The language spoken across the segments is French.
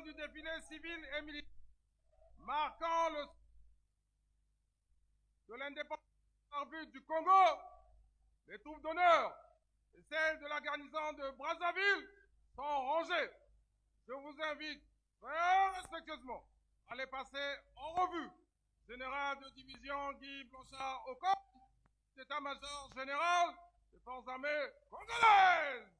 du défilé civil et militaire marquant le de l'indépendance arbitre du Congo, les troupes d'honneur et celles de la garnison de Brazzaville sont rangées. Je vous invite très respectueusement à les passer en revue. Général de division Guy Blanchard au corps, état-major général des forces armées congolaises.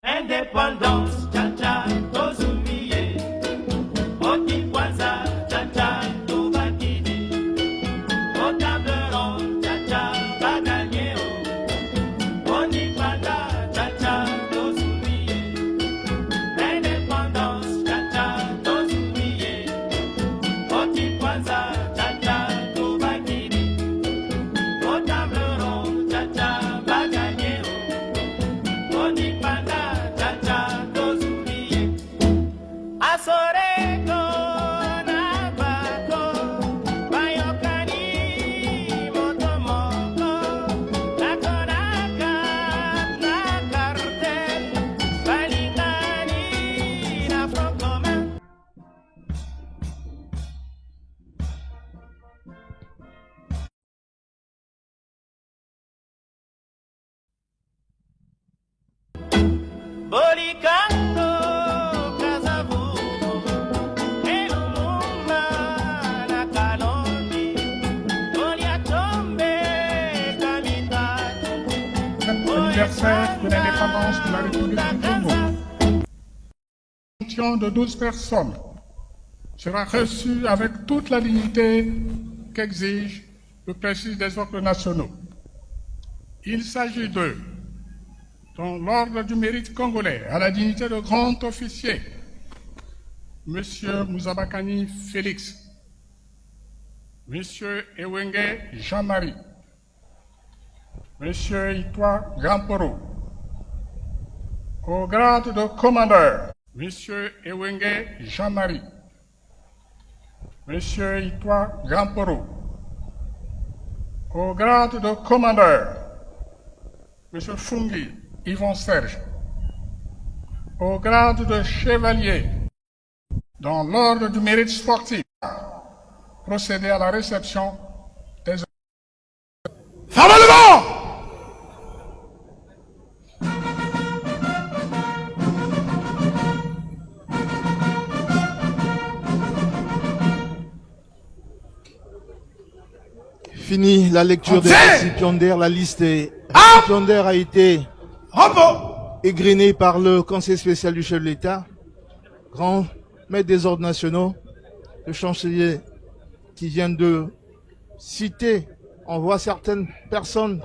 Indépendance, cha-cha, tozumiye. Oti kwanza, cha-cha, tobakidi. Otableron, cha-cha, baganyeo. Oni panda, cha-cha, tozumiye. Indépendance, cha-cha, tozumiye. Oti kwanza, cha-cha, tobakidi. Otableron, cha-cha, baganyeo. Oni panda. Asoreko na bako, bayokani motomoko, nakonaka na cartel, balingani na front commun. Bolikanto anniversaire de l'indépendance de la République du Congo. Une de 12 personnes sera reçue avec toute la dignité qu'exige le prestige des ordres nationaux. Il s'agit d'eux, dans l'ordre du mérite congolais, à la dignité de grand officier, M. Mouzabakani Félix, M. Ewenge Jean-Marie, M. Itwa Gamporo, au grade de commandeur, M. Ewenge Jean-Marie, M. Itwa Gamporo, au grade de commandeur, M. Fungi Yvon Serge, au grade de chevalier, dans l'ordre du mérite sportif, procéder à la réception des... Fermez le vent! Fini la lecture des récipiendaires. La liste des récipiendaires a été égrenée par le Conseil spécial du chef de l'État, grand maître des ordres nationaux, le chancelier qui vient de citer. On voit certaines personnes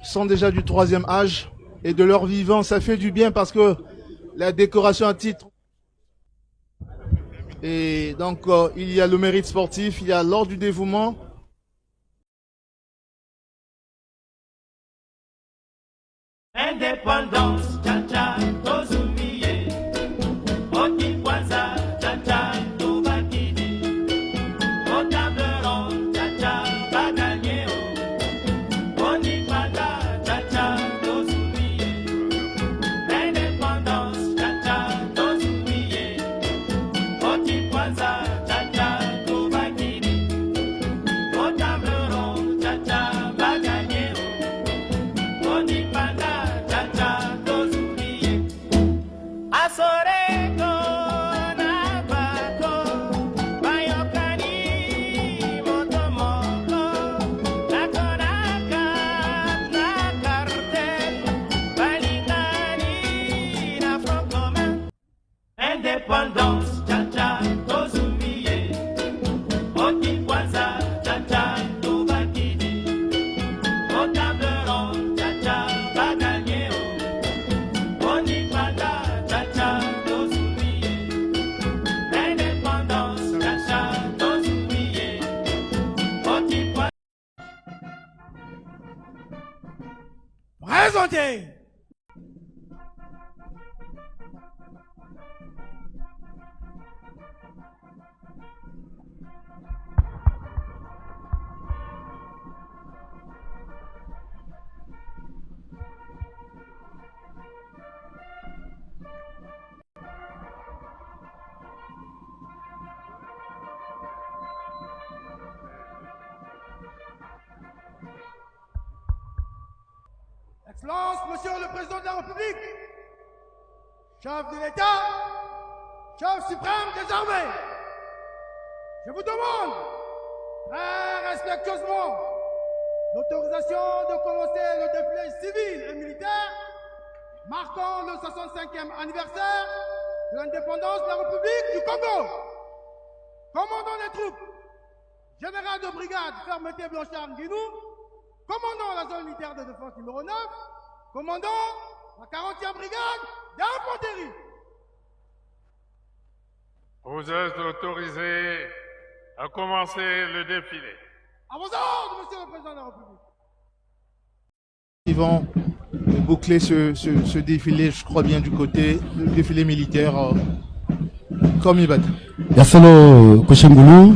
sont déjà du 3e âge et de leur vivant, ça fait du bien parce que la décoration à titre. Et donc il y a le mérite sportif, il y a l'ordre du dévouement. Indépendance, cha-cha, tozumiye. Oti kwanza, cha-cha, tobakidi. Otableron, cha-cha, baganyeo. Oni panda, cha-cha, tozumiye. Indépendance, cha-cha, tozumiye. Oti kwanza, cha-cha, tobakidi. Otableron, cha-cha, baganyeo. Oni panda. Asoreko na bako, bayokani motomoko, nakonaka na cartel, balingani na front commun. Indépendance, cha-cha, tozumiye. Oti kwanza, cha-cha, tobakidi. Otableron, cha-cha, baganyeo. Oni panda. Présentez. Excellence, Monsieur le Président de la République, chef de l'État, chef suprême des armées, je vous demande très respectueusement l'autorisation de commencer le défilé civil et militaire marquant le 65e anniversaire de l'indépendance de la République du Congo. Commandant des troupes, général de brigade Fermeté Blanchard Nguinou, commandant la zone militaire de défense numéro 9, commandant la 40e brigade d'infanterie. Vous êtes autorisé à commencer le défilé. À vos ordres, Monsieur le Président de la République. Ils vont boucler ce défilé, je crois bien, du côté du défilé militaire comme il va. Yasolo Koshengulu,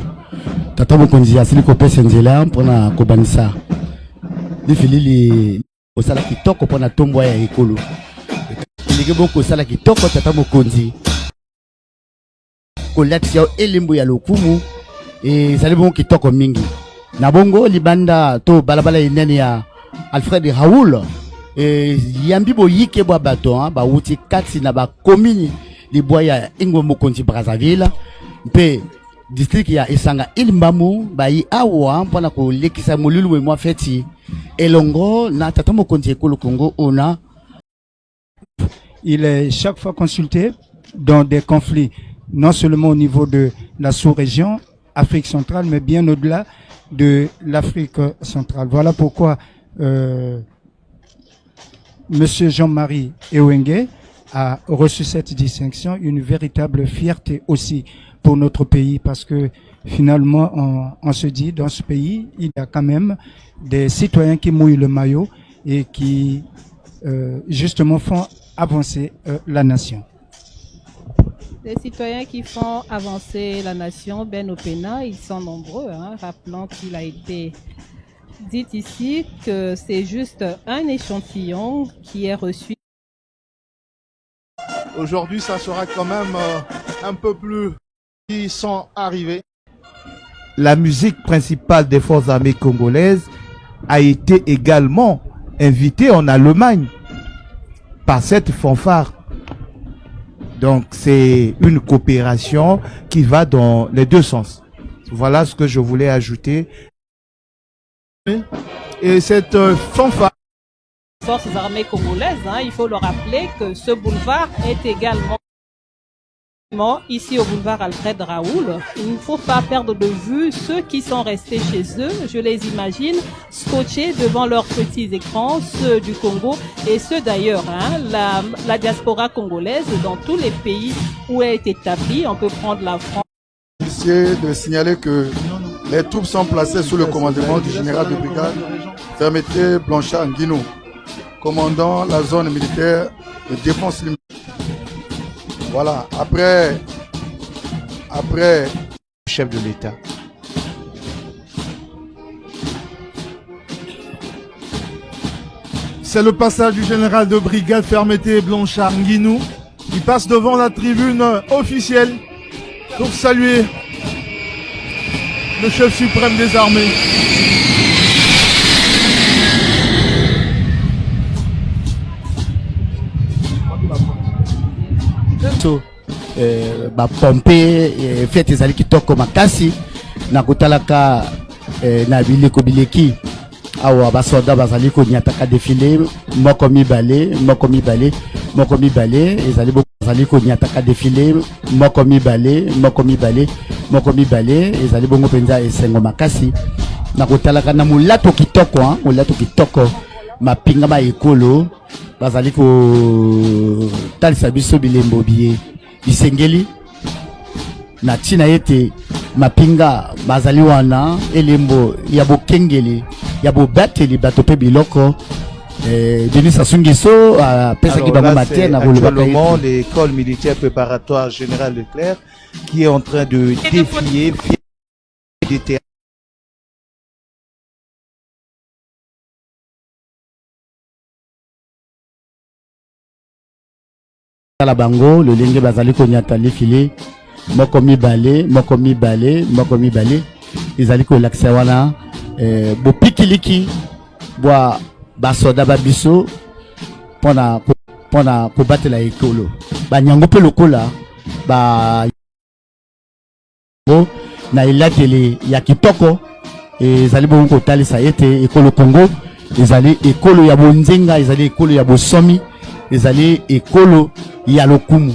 Tata Mokonzi asili kopesa nzela mpona kobanisa. Défilé li osala kitoko mpona tombo ya ekolo. Ligi boko osala kitoko Tata Mokonzi. Kolatisi elembo ya lokumu ezali bongo kitoko mingi. Na bongo libanda to balabala inene ya Alfred Raoul yambi boyike bwa bato ba wuti kati na ba commune libwa ya Ingwe Mokonzi Brazzaville mpe district ya Esanga Ilimbamu bayi awa mpona kolekisa molulu we mwa feti elongo na Tata Mokonzi ekolo Congo ona. Il est chaque fois consulté dans des conflits, non seulement au niveau de la sous-région Afrique centrale, mais bien au-delà de l'Afrique centrale. Voilà pourquoi Monsieur Jean-Marie Ewenge a reçu cette distinction, une véritable fierté aussi pour notre pays, parce que finalement on se dit dans ce pays il y a quand même des citoyens qui mouillent le maillot et qui justement font avancer la nation. Des citoyens qui font avancer la nation, Ben Opena, ils sont nombreux, hein, rappelant qu'il a été dit ici que c'est juste un échantillon qui est reçu. Aujourd'hui, ça sera quand même un peu plus qui sont arrivés. La musique principale des forces armées congolaises a été également invitée en Allemagne par cette fanfare. Donc c'est une coopération qui va dans les deux sens. Voilà ce que je voulais ajouter. Et cette fanfare. Forces armées congolaises, hein, il faut le rappeler que ce boulevard est également ici au boulevard Alfred Raoul. Il ne faut pas perdre de vue ceux qui sont restés chez eux. Je les imagine scotchés devant leurs petits écrans, ceux du Congo et ceux d'ailleurs, hein, la diaspora congolaise dans tous les pays où elle est établie. On peut prendre la France. C'est de signaler que les troupes sont placées sous le commandement du général de brigade Fermeté Blanchard Nguinou, commandant la zone militaire de défense limite. Voilà, après chef de l'État. C'est le passage du général de brigade Fermeté Blanchard Nguinou. Il passe devant la tribune officielle pour saluer le chef suprême des armées. Ba pompe fete ezali kitoko makasi na kotalaka na bileko bileki awa basoda bazali konyataka défilé moko mibale ezali bazali konyataka défilé moko mibale ezali bongo penza esengo makasi na kotalaka na mulato kitoko mapinga ma ekolo bazali ko talisa biso bilembo bisengeli na tina ete mapinga bazali wana elembo ya bokengeli ya bobateli bato pe biloko Denis Sassou Nguesso pesaki bango matin na actuellement l'école militaire préparatoire général Leclerc qui est en train de défier des terrains. La bango le lenge bazali konyata défilé moko mibale ezali ko laksa wana bopikiliki bwa basoda babiso pona kobatela ekolo banyango pe lokola ba na elateli ya kitoko ezali bongo kotalisa ete ekolo Congo ezali ekolo ya bonzenga ezali ekolo ya bosomi ezali ekolo ya lokumu.